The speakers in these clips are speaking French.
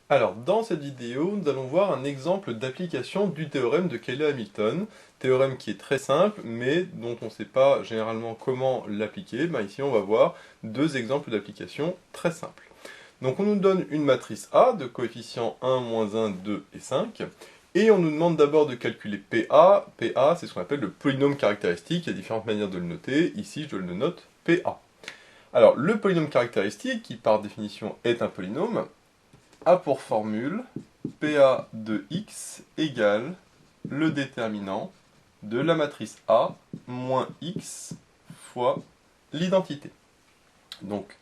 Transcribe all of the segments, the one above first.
Alors, dans cette vidéo, nous allons voir un exemple d'application du théorème de Cayley-Hamilton. Théorème qui est très simple, mais dont on ne sait pas généralement comment l'appliquer. Ici, on va voir deux exemples d'application très simples. Donc, on nous donne une matrice A de coefficients 1, moins 1, 2 et 5. Et on nous demande d'abord de calculer PA. PA, c'est ce qu'on appelle le polynôme caractéristique. Il y a différentes manières de le noter. Ici, je le note PA. Alors, le polynôme caractéristique, qui par définition est un polynôme, a pour formule PA de x égale le déterminant de la matrice A moins x fois l'identité. Donc,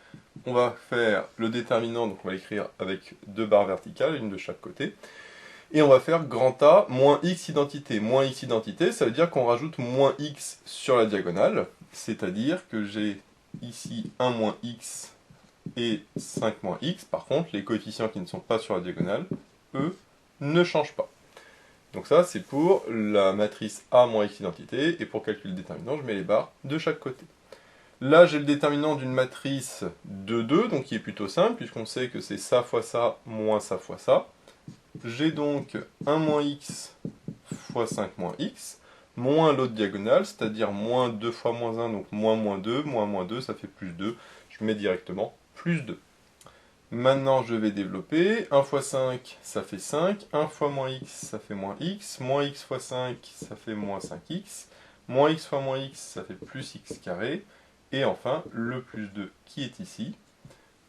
on va faire le déterminant, donc on va l'écrire avec deux barres verticales, une de chaque côté. Et on va faire grand A moins x identité. Moins x identité, ça veut dire qu'on rajoute moins x sur la diagonale, c'est-à-dire que j'ai ici 1 moins x et 5 moins x. Par contre, les coefficients qui ne sont pas sur la diagonale, eux, ne changent pas. Donc ça, c'est pour la matrice A moins x identité, et pour calculer le déterminant, je mets les barres de chaque côté. Là, j'ai le déterminant d'une matrice de 2, donc qui est plutôt simple, puisqu'on sait que c'est ça fois ça, moins ça fois ça. J'ai donc 1 moins x fois 5 moins x, moins l'autre diagonale, c'est-à-dire moins 2 fois moins 1, donc moins 2, moins 2, ça fait plus 2. Je mets directement plus 2. Maintenant, je vais développer. 1 fois 5, ça fait 5. 1 fois moins x, ça fait moins x. Moins x fois 5, ça fait moins 5x. Moins x fois moins x, ça fait plus x carré. Et enfin, le plus 2 qui est ici.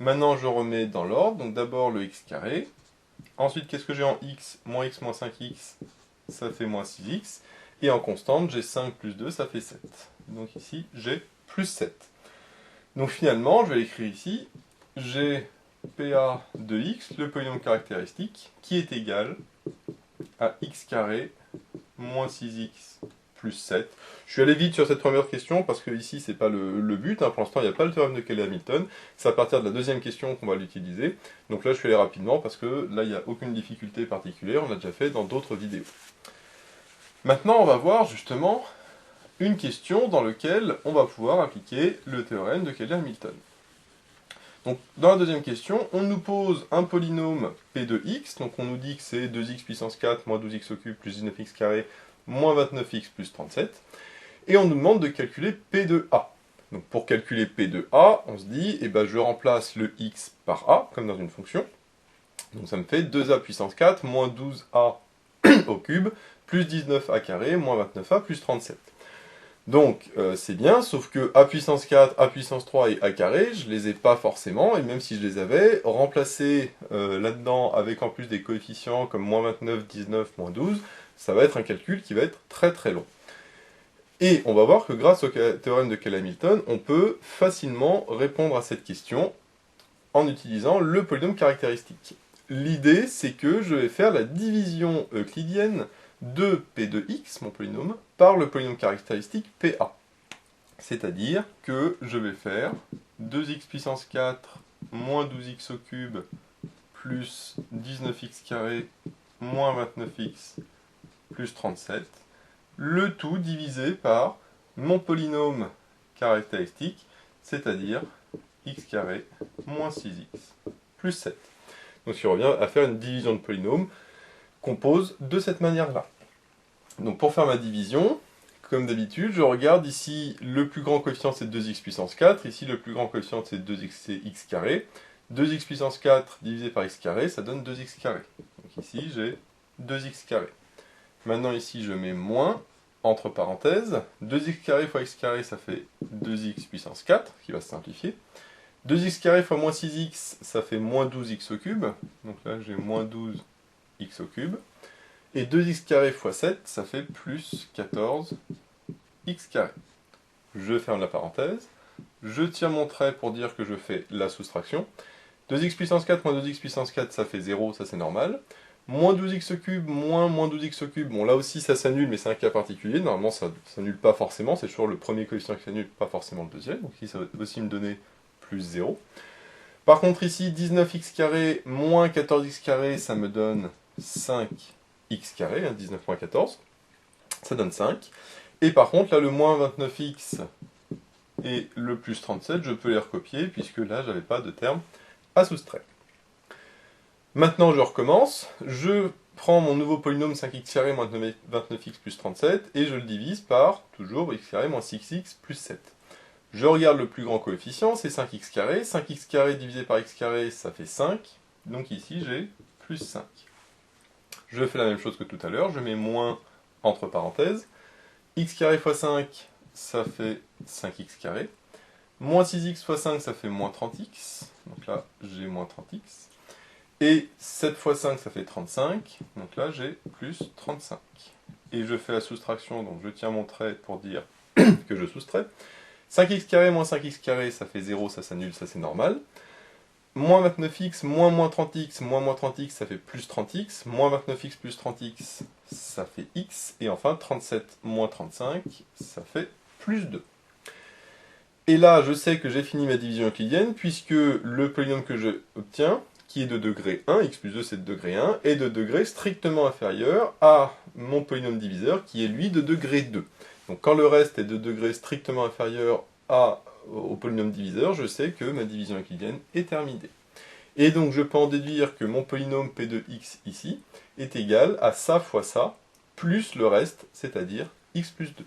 Maintenant, je remets dans l'ordre. Donc d'abord le x carré. Ensuite, qu'est-ce que j'ai en x moins 5x, ça fait moins 6x. Et en constante, j'ai 5 plus 2, ça fait 7. Donc ici, j'ai plus 7. Donc finalement, je vais l'écrire ici. J'ai PA de x, le polynôme caractéristique, qui est égal à x carré moins 6x plus 7. Je suis allé vite sur cette première question parce que ici c'est pas le but, pour l'instant il n'y a pas le théorème de Cayley-Hamilton, c'est à partir de la deuxième question qu'on va l'utiliser. Donc là je suis allé rapidement parce que là il n'y a aucune difficulté particulière, on l'a déjà fait dans d'autres vidéos. Maintenant on va voir justement une question dans laquelle on va pouvoir appliquer le théorème de Cayley-Hamilton. Donc, dans la deuxième question, on nous pose un polynôme P de x, donc on nous dit que c'est 2x puissance 4 moins 12x au cube plus 19x carré moins 29x plus 37, et on nous demande de calculer P de A. Donc pour calculer P de A, on se dit, je remplace le x par A, comme dans une fonction, donc ça me fait 2a puissance 4 moins 12a au cube plus 19a carré moins 29a plus 37. Donc, c'est bien, sauf que a puissance 4, a puissance 3 et a carré, je les ai pas forcément, et même si je les avais, remplacer là-dedans avec en plus des coefficients comme moins 29, 19, moins 12, ça va être un calcul qui va être très très long. Et on va voir que grâce au théorème de Cayley-Hamilton, on peut facilement répondre à cette question en utilisant le polynôme caractéristique. L'idée, c'est que je vais faire la division euclidienne de P de x, mon polynôme, par le polynôme caractéristique PA. C'est-à-dire que je vais faire 2x puissance 4 moins 12x au cube plus 19x carré moins 29x plus 37, le tout divisé par mon polynôme caractéristique, c'est-à-dire x carré moins 6x plus 7. Donc si on revient à faire une division de polynôme, qu'on pose de cette manière-là. Donc pour faire ma division, comme d'habitude, je regarde ici, le plus grand coefficient c'est 2x puissance 4, ici le plus grand coefficient c'est 2x, c'est x carré. 2x puissance 4 divisé par x carré, ça donne 2x carré. Donc ici j'ai 2x carré. Maintenant ici je mets moins, entre parenthèses, 2x carré fois x carré ça fait 2x puissance 4, qui va se simplifier. 2x carré fois moins 6x, ça fait moins 12x au cube. Donc là, j'ai moins 12x au cube. Et 2x carré fois 7, ça fait plus 14x carré. Je ferme la parenthèse. Je tire mon trait pour dire que je fais la soustraction. 2x puissance 4 moins 2x puissance 4, ça fait 0, ça c'est normal. Moins 12x au cube, moins 12x au cube. Bon, là aussi, ça s'annule, mais c'est un cas particulier. Normalement, ça s'annule pas forcément. C'est toujours le premier coefficient qui s'annule, pas forcément le deuxième. Donc ici, ça va aussi me donner plus 0. Par contre ici, 19x carré moins 14x carré, ça me donne 5x carré, 19 moins 14, ça donne 5. Et par contre, là, le moins 29x et le plus 37, je peux les recopier, puisque là, j'avais pas de terme à soustraire. Maintenant je recommence, je prends mon nouveau polynôme 5x carré moins 29x plus 37 et je le divise par, toujours, x carré moins 6x plus 7. Je regarde le plus grand coefficient, c'est 5x carré. 5x carré divisé par x carré, ça fait 5. Donc ici, j'ai plus 5. Je fais la même chose que tout à l'heure, je mets moins entre parenthèses. X carré fois 5, ça fait 5x carré. Moins 6x fois 5, ça fait moins 30x. Donc là, j'ai moins 30x. Et 7 fois 5, ça fait 35. Donc là, j'ai plus 35. Et je fais la soustraction, donc je tiens mon trait pour dire que je soustrais. 5x carré moins 5x carré, ça fait 0, ça s'annule, ça c'est normal. Moins 29x moins moins 30x moins moins 30x, ça fait plus 30x. Moins 29x plus 30x, ça fait x. Et enfin, 37 moins 35, ça fait plus 2. Et là, je sais que j'ai fini ma division euclidienne, puisque le polynôme que je obtiens, qui est de degré 1, x plus 2 c'est de degré 1, est de degré strictement inférieur à mon polynôme diviseur, qui est lui de degré 2. Donc quand le reste est de degré strictement inférieur au polynôme diviseur, je sais que ma division euclidienne est terminée. Et donc je peux en déduire que mon polynôme P de x ici est égal à ça fois ça, plus le reste, c'est-à-dire x plus 2.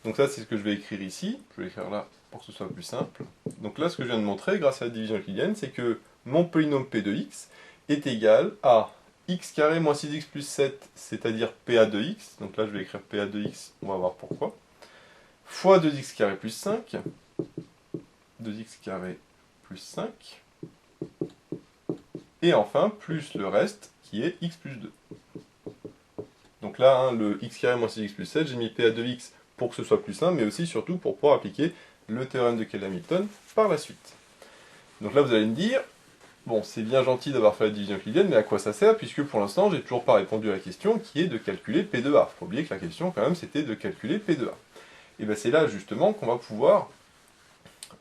Donc ça c'est ce que je vais écrire ici, je vais écrire là pour que ce soit plus simple. Donc là ce que je viens de montrer grâce à la division euclidienne, c'est que mon polynôme P de x est égal à x carré moins 6x plus 7, c'est-à-dire PA de x, donc là je vais écrire PA de x, on va voir pourquoi, fois 2x carré plus 5, 2x carré plus 5, et enfin plus le reste qui est x plus 2. Donc là, hein, le x carré moins 6x plus 7, j'ai mis PA de x pour que ce soit plus simple, mais aussi surtout pour pouvoir appliquer le théorème de Cayley-Hamilton par la suite. Donc là vous allez me dire, bon c'est bien gentil d'avoir fait la division euclidienne, mais à quoi ça sert, puisque pour l'instant j'ai toujours pas répondu à la question qui est de calculer P de A. Il faut oublier que la question quand même c'était de calculer P de A. Et bien c'est là justement qu'on va pouvoir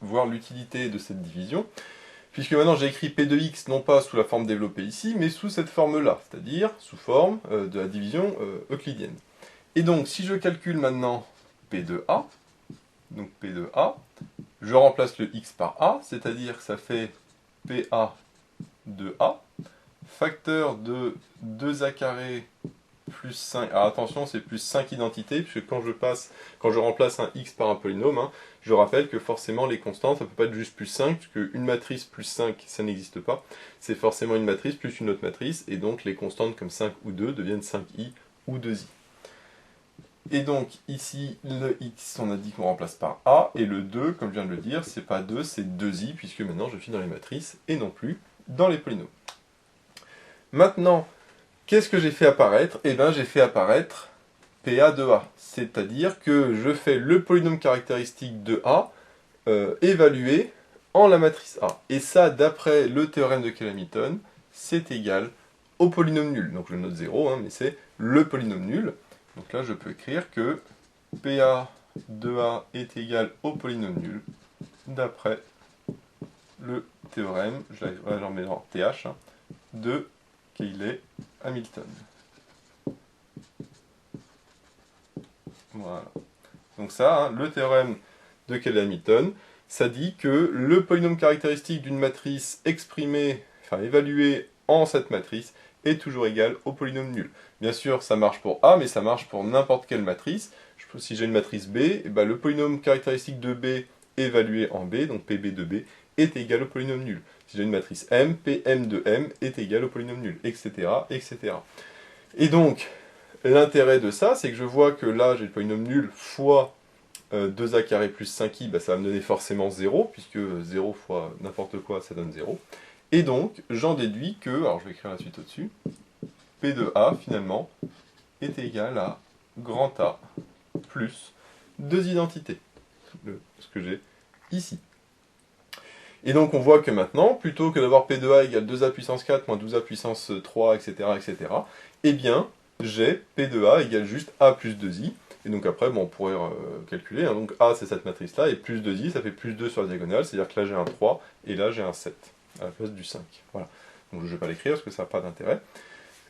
voir l'utilité de cette division, puisque maintenant j'ai écrit P de x non pas sous la forme développée ici, mais sous cette forme-là, c'est-à-dire sous forme de la division euclidienne. Et donc si je calcule maintenant P de A, donc P de A, je remplace le x par A, c'est-à-dire que ça fait PA de A, facteur de 2A carré plus 5, alors attention c'est plus 5 identités, puisque quand je remplace un x par un polynôme, hein, je rappelle que forcément les constantes, ça ne peut pas être juste plus 5, puisque une matrice plus 5, ça n'existe pas, c'est forcément une matrice plus une autre matrice, et donc les constantes comme 5 ou 2 deviennent 5i ou 2i. Et donc ici, le x, on a dit qu'on remplace par a, et le 2, comme je viens de le dire, c'est pas 2, c'est 2i, puisque maintenant je suis dans les matrices, et non plus dans les polynômes. Maintenant, qu'est-ce que j'ai fait apparaître? Eh bien, j'ai fait apparaître PA de A, c'est-à-dire que je fais le polynôme caractéristique de A évalué en la matrice A. Et ça, d'après le théorème de Cayley-Hamilton, c'est égal au polynôme nul. Donc je note 0, hein, mais c'est le polynôme nul. Donc là, je peux écrire que PA de A est égal au polynôme nul, d'après le théorème, je le remets en TH, hein, de Cayley-Hamilton. Voilà. Donc ça, hein, le théorème de Cayley-Hamilton, ça dit que le polynôme caractéristique d'une matrice exprimée, enfin évaluée en cette matrice, est toujours égal au polynôme nul. Bien sûr, ça marche pour A, mais ça marche pour n'importe quelle matrice. Si j'ai une matrice B, et ben le polynôme caractéristique de B évalué en B, donc PB de B, est égal au polynôme nul. Si j'ai une matrice M, PM de M est égal au polynôme nul, etc., etc. Et donc, l'intérêt de ça, c'est que je vois que là, j'ai le polynôme nul fois 2a carré plus 5i, bah, ça va me donner forcément 0, puisque 0 fois n'importe quoi, ça donne 0. Et donc, j'en déduis que, alors je vais écrire la suite au-dessus, P de A, finalement, est égal à grand A plus 2 identités, ce que j'ai ici. Et donc on voit que maintenant, plutôt que d'avoir P de A égale 2A puissance 4 moins 12A puissance 3, etc., etc., eh bien, j'ai P de A égale juste A plus 2i. Et donc après, bon, on pourrait calculer, hein, donc A c'est cette matrice-là, et plus 2i, ça fait plus 2 sur la diagonale, c'est-à-dire que là j'ai un 3, et là j'ai un 7, à la place du 5. Voilà. Donc je ne vais pas l'écrire parce que ça n'a pas d'intérêt.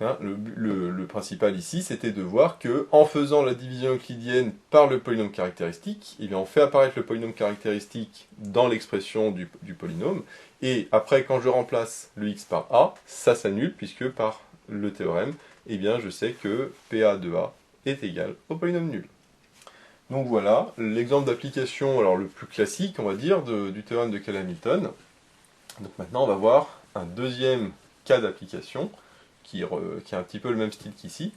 hein, le principal ici, c'était de voir que en faisant la division euclidienne par le polynôme caractéristique, eh bien, on fait apparaître le polynôme caractéristique dans l'expression du polynôme, et après, quand je remplace le x par a, ça s'annule, puisque par le théorème, eh bien, je sais que PA de A est égal au polynôme nul. Donc voilà, l'exemple d'application alors le plus classique, on va dire, du théorème de Cayley-Hamilton. Donc maintenant, on va voir un deuxième cas d'application, qui a un petit peu le même style qu'ici,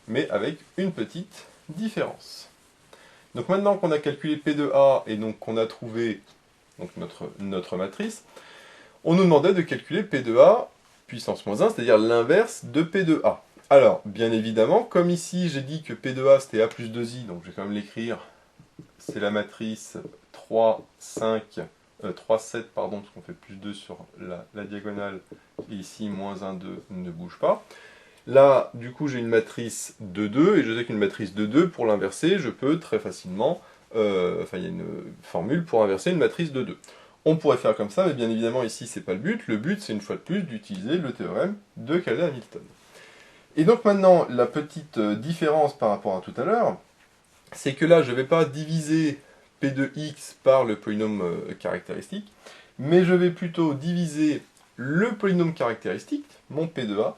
mais avec une petite différence. Donc maintenant qu'on a calculé P de A, et donc qu'on a trouvé donc notre matrice, on nous demandait de calculer P de A puissance moins 1, c'est-à-dire l'inverse de P de A. Alors, bien évidemment, comme ici j'ai dit que P de A c'était A plus 2I, donc je vais quand même l'écrire, c'est la matrice 3, 5, 3, 7, pardon, parce qu'on fait plus 2 sur la diagonale, et ici, moins 1, 2 ne bouge pas. Là, du coup, j'ai une matrice de 2, et je sais qu'une matrice de 2, pour l'inverser, je peux très facilement, enfin, il y a une formule pour inverser une matrice de 2. On pourrait faire comme ça, mais bien évidemment, ici, c'est pas le but. Le but, c'est une fois de plus d'utiliser le théorème de Cayley-Hamilton. Et donc maintenant, la petite différence par rapport à tout à l'heure, c'est que là, je ne vais pas diviser P de x par le polynôme caractéristique, mais je vais plutôt diviser le polynôme caractéristique, mon P de A,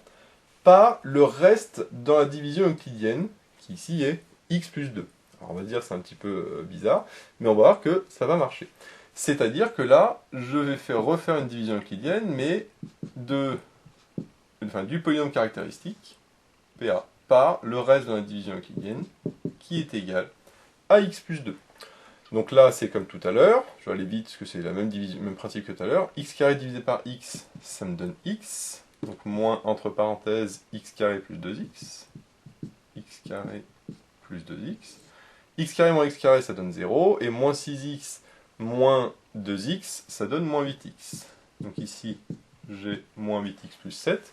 par le reste dans la division euclidienne, qui ici est x plus 2. Alors on va dire c'est un petit peu bizarre, mais on va voir que ça va marcher. C'est-à-dire que là, je vais refaire une division euclidienne, mais du polynôme caractéristique, PA, par le reste de la division euclidienne, qui est égal à x plus 2. Donc là, c'est comme tout à l'heure, je vais aller vite parce que c'est le même principe que tout à l'heure. X carré divisé par x, ça me donne x. Donc moins, entre parenthèses, x carré plus 2x. X carré plus 2x. X carré moins x carré, ça donne 0. Et moins 6x moins 2x, ça donne moins 8x. Donc ici, j'ai moins 8x plus 7.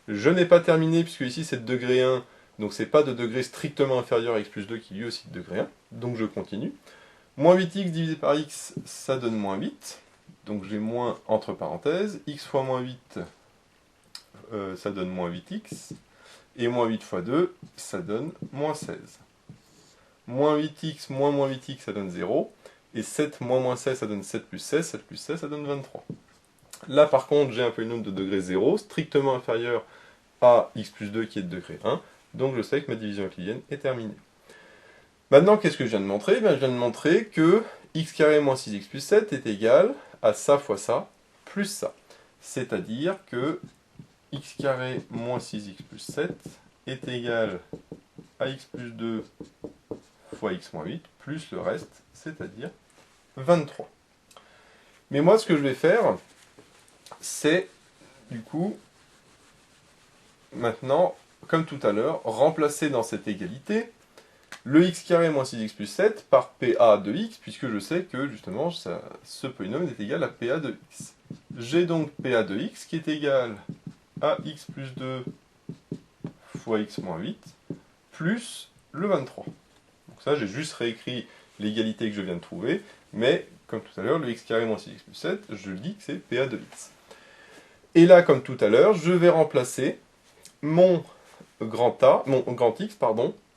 Je n'ai pas terminé puisque ici c'est de degré 1. Donc c'est pas de degré strictement inférieur à x plus 2 qui lui aussi de degré 1. Donc je continue. Moins 8x divisé par x, ça donne moins 8. Donc j'ai moins entre parenthèses. X fois moins 8, ça donne moins 8x. Et moins 8 fois 2, ça donne moins 16. Moins 8x moins moins 8x, ça donne 0. Et 7 moins moins 16, ça donne 7 plus 16. 7 plus 16, ça donne 23. Là par contre, j'ai un polynôme de degré 0, strictement inférieur à x plus 2 qui est de degré 1. Donc je sais que ma division euclidienne est terminée. Maintenant, qu'est-ce que je viens de montrer? Je viens de montrer que x carré moins 6x plus 7 est égal à ça fois ça, plus ça. C'est-à-dire que x carré moins 6x plus 7 est égal à x plus 2 fois x moins 8, plus le reste, c'est-à-dire 23. Mais moi, ce que je vais faire, c'est, du coup, maintenant, comme tout à l'heure, remplacer dans cette égalité le x carré moins 6x plus 7 par PA de x, puisque je sais que, justement, ce polynôme est égal à PA de x. J'ai donc PA de x qui est égal à x plus 2 fois x moins 8, plus le 23. Donc ça, j'ai juste réécrit l'égalité que je viens de trouver, mais, comme tout à l'heure, le x carré moins 6x plus 7, je dis que c'est PA de x. Et là, comme tout à l'heure, je vais remplacer mon grand X,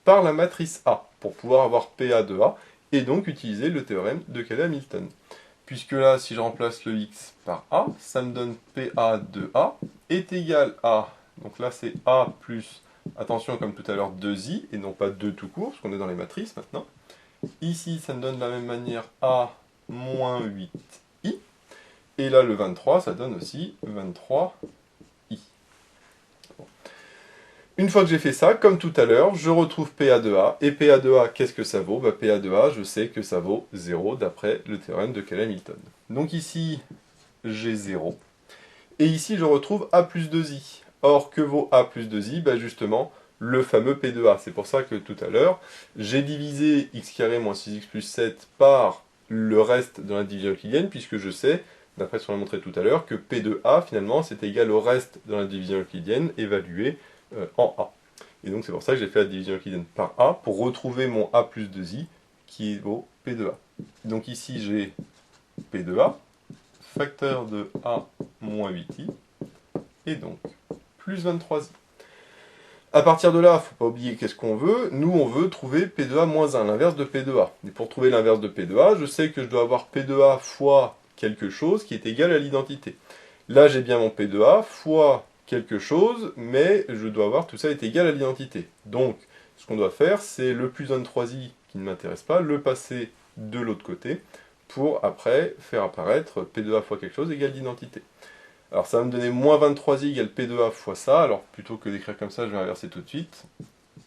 par la matrice A, pour pouvoir avoir PA de A, et donc utiliser le théorème de Cayley-Hamilton. Puisque là, si je remplace le X par A, ça me donne PA de A est égal à, donc là c'est A plus, attention comme tout à l'heure, 2I, et non pas 2 tout court, parce qu'on est dans les matrices maintenant. Ici, ça me donne de la même manière A moins 8I, et là le 23, ça donne aussi 23I. Une fois que j'ai fait ça, comme tout à l'heure, je retrouve PA de A. Et PA de A, qu'est-ce que ça vaut? PA de A, je sais que ça vaut 0 d'après le théorème de Cayley-Hamilton. Donc ici, j'ai 0. Et ici, je retrouve A plus 2I. Or, que vaut A plus 2I? Justement, le fameux P de A. C'est pour ça que tout à l'heure, j'ai divisé x carré moins 6x plus 7 par le reste de la division euclidienne, puisque je sais, d'après ce qu'on a montré tout à l'heure, que P de A, finalement, c'est égal au reste de la division euclidienne évalué en A. Et donc c'est pour ça que j'ai fait la division euclidienne par A, pour retrouver mon A plus 2I, qui vaut P de A. Donc ici j'ai P de A, facteur de A moins 8I, et donc plus 23I. À partir de là, faut pas oublier qu'est-ce qu'on veut. Nous, on veut trouver P de A moins 1, l'inverse de P de A. Et pour trouver l'inverse de P de A, je sais que je dois avoir P de A fois quelque chose qui est égal à l'identité. Là, j'ai bien mon P de A fois quelque chose, mais je dois avoir tout ça est égal à l'identité. Donc, ce qu'on doit faire, c'est le plus 1 de 3i qui ne m'intéresse pas, le passer de l'autre côté, pour après faire apparaître P de A fois quelque chose égale l'identité. Alors ça va me donner moins 23i égale P de A fois ça, alors plutôt que d'écrire comme ça, je vais inverser tout de suite.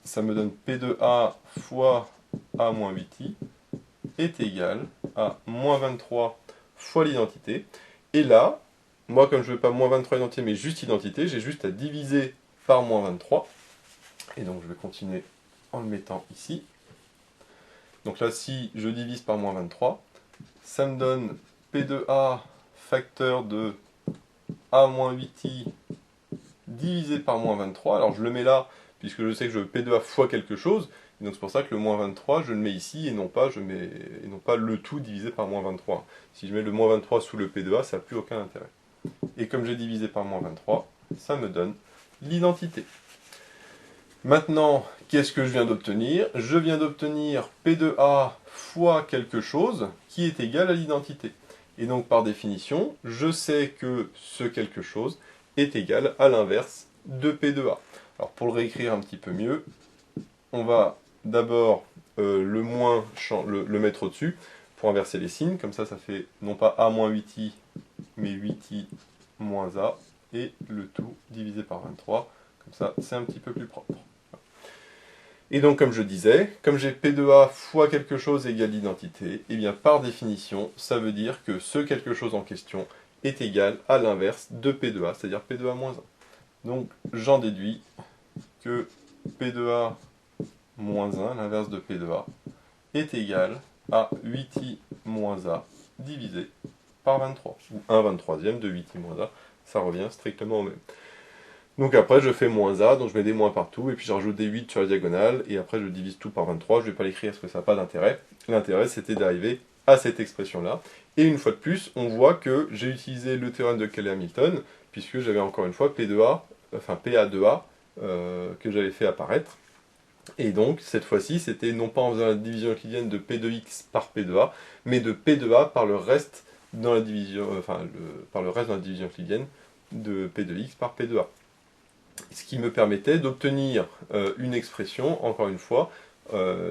Ça me donne P de A fois A moins 8i est égal à moins 23 fois l'identité. Et là, moi comme je ne veux pas moins 23 identité mais juste identité, j'ai juste à diviser par moins 23. Et donc je vais continuer en le mettant ici. Donc là, si je divise par moins 23, ça me donne P de A facteur de A moins 8i divisé par moins 23. Alors je le mets là, puisque je sais que je veux P de A fois quelque chose. Et donc c'est pour ça que le moins 23, je le mets ici, et non pas le tout divisé par moins 23. Si je mets le moins 23 sous le P de A, ça n'a plus aucun intérêt. Et comme j'ai divisé par moins 23, ça me donne l'identité. Maintenant, qu'est-ce que je viens d'obtenir? Je viens d'obtenir P de A fois quelque chose qui est égal à l'identité. Et donc, par définition, je sais que ce quelque chose est égal à l'inverse de P de A. Alors, pour le réécrire un petit peu mieux, on va d'abord le moins le mettre au-dessus pour inverser les signes. Comme ça fait non pas A moins 8i, mais 8i moins A, et le tout divisé par 23. Comme ça, c'est un petit peu plus propre. Et donc, comme je disais, comme j'ai P de A fois quelque chose égale l'identité, et bien par définition, ça veut dire que ce quelque chose en question est égal à l'inverse de P de A, c'est-à-dire P de A moins 1. Donc, j'en déduis que P de A moins 1, l'inverse de P de A, est égal à 8i moins A divisé par 23, ou 1/23e de 8i moins A, ça revient strictement au même. Donc après je fais moins A, donc je mets des moins partout, et puis je rajoute des 8 sur la diagonale, et après je divise tout par 23, je ne vais pas l'écrire parce que ça n'a pas d'intérêt. L'intérêt c'était d'arriver à cette expression-là. Et une fois de plus, on voit que j'ai utilisé le théorème de Cayley-Hamilton, puisque j'avais encore une fois P de A, enfin PA de A, que j'avais fait apparaître. Et donc, cette fois-ci, c'était non pas en faisant la division euclidienne de P de X par P de A, mais de P de A par le reste dans la division, par le reste dans la division euclidienne de P de X par P de A. Ce qui me permettait d'obtenir une expression, encore une fois,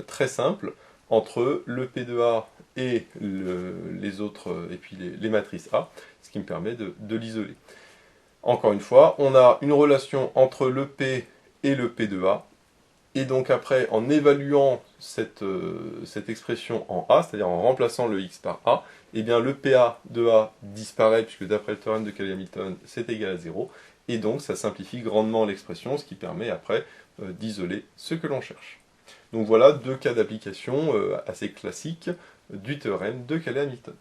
très simple, entre le P de A et les autres, et puis les matrices A, ce qui me permet de l'isoler. Encore une fois, on a une relation entre le P et le P de A, et donc après, en évaluant cette expression en A, c'est-à-dire en remplaçant le X par A, eh bien le PA de A disparaît, puisque d'après le théorème de Cayley-Hamilton, c'est égal à 0, et donc ça simplifie grandement l'expression, ce qui permet après d'isoler ce que l'on cherche. Donc voilà deux cas d'application assez classiques du théorème de Cayley-Hamilton.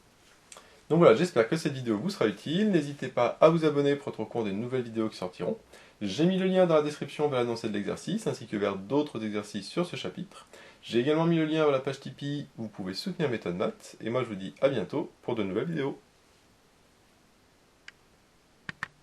Donc voilà, j'espère que cette vidéo vous sera utile. N'hésitez pas à vous abonner pour être au courant des nouvelles vidéos qui sortiront. J'ai mis le lien dans la description vers l'énoncé de l'exercice, ainsi que vers d'autres exercices sur ce chapitre. J'ai également mis le lien vers la page Tipeee où vous pouvez soutenir Méthode Maths. Et moi je vous dis à bientôt pour de nouvelles vidéos.